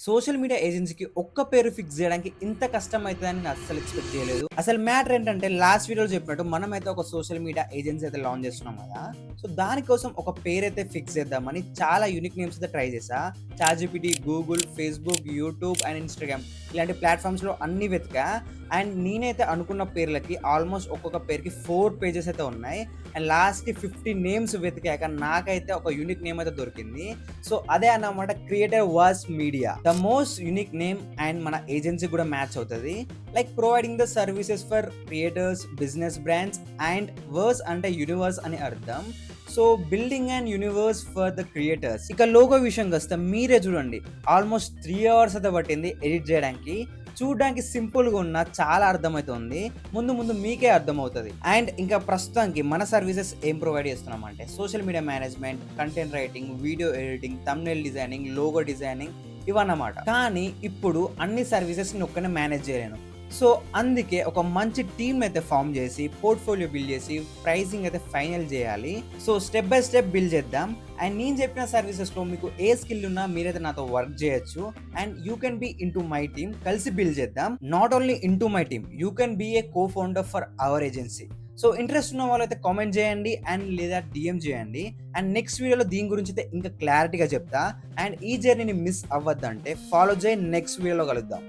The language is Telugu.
సోషల్ మీడియా ఏజెన్సీకి ఒక్క పేరు ఫిక్స్ చేయడానికి ఇంత కష్టం అవుతుందని నేను అస్సలు ఎక్స్పెక్ట్ చేయలేదు. అసలు మ్యాటర్ ఏంటంటే లాస్ట్ వీడియోలో చెప్పినట్టు మనమైతే ఒక సోషల్ మీడియా ఏజెన్సీ అయితే లాంచ్ చేస్తున్నాం కదా. సో దానికోసం ఒక పేరు అయితే ఫిక్స్ చేద్దామని చాలా యూనిక్ నేమ్స్ అయితే ట్రై చేసా. ChatGPT, Google, Facebook, YouTube and Instagram ఇలాంటి ప్లాట్‌ఫామ్స్‌లో అన్నీ వెతికా. అండ్ నేనైతే అనుకున్న పేర్లకి ఆల్మోస్ట్ ఒక్కొక్క పేరుకి 4 పేజెస్ అయితే ఉన్నాయి. అండ్ లాస్ట్‌కి 50 నేమ్స్ వెతికాక నాకైతే ఒక యూనిక్ నేమ్ అయితే దొరికింది. సో అదే అన్నమాట creator verse media. The most unique name and మన ఏజెన్సీ కూడా మ్యాచ్ అవుతది. Like providing the services for creators, business brands and verse అంటే యూనివర్స్ అని అర్థం. So building and universe for the creators. ఇక లోగో విషయంకి వస్తే మీరే చూడండి, ఆల్మోస్ట్ 3 అవర్స్ అయితే పట్టింది ఎడిట్ చేయడానికి. చూడడానికి సింపుల్ గా ఉన్న చాలా అర్థమవుతుంది. ముందు ముందు మీకే అర్థమవుతుంది. అండ్ ఇంకా ప్రస్తుతానికి మన సర్వీసెస్ ఏం ప్రొవైడ్ చేస్తున్నాం అంటే social media management, content writing, video editing, thumbnail designing, logo designing ఇవన్నమాట. కానీ ఇప్పుడు అన్ని సర్వీసెస్ ని ఒక్కనే మేనేజ్ చేయలేను. సో అందుకే ఒక మంచి టీమ్ అయితే ఫామ్ చేసి పోర్ట్ఫోలియో బిల్డ్ చేసి ప్రైసింగ్ అయితే ఫైనల్ చేయాలి. So step by step build చేద్దాం. అండ్ నేను చెప్పిన సర్వీసెస్లో మీకు ఏ స్కిల్ ఉన్నా మీరైతే నాతో వర్క్ చేయొచ్చు. And you can be into my team, కలిసి బిల్డ్ చేద్దాం. Not only into my team, you can be a co founder for our agency. So interest ఉన్న వాళ్ళైతే కామెంట్ చేయండి అండ్ లేదా డిఎం చేయండి. అండ్ నెక్స్ట్ వీడియోలో దీని గురించి అయితే ఇంకా క్లారిటీగా చెప్తా. అండ్ ఈ జర్నీని మిస్ అవ్వద్దంటే ఫాలో చేయి. నెక్స్ట్ వీడియోలో కలుద్దాం.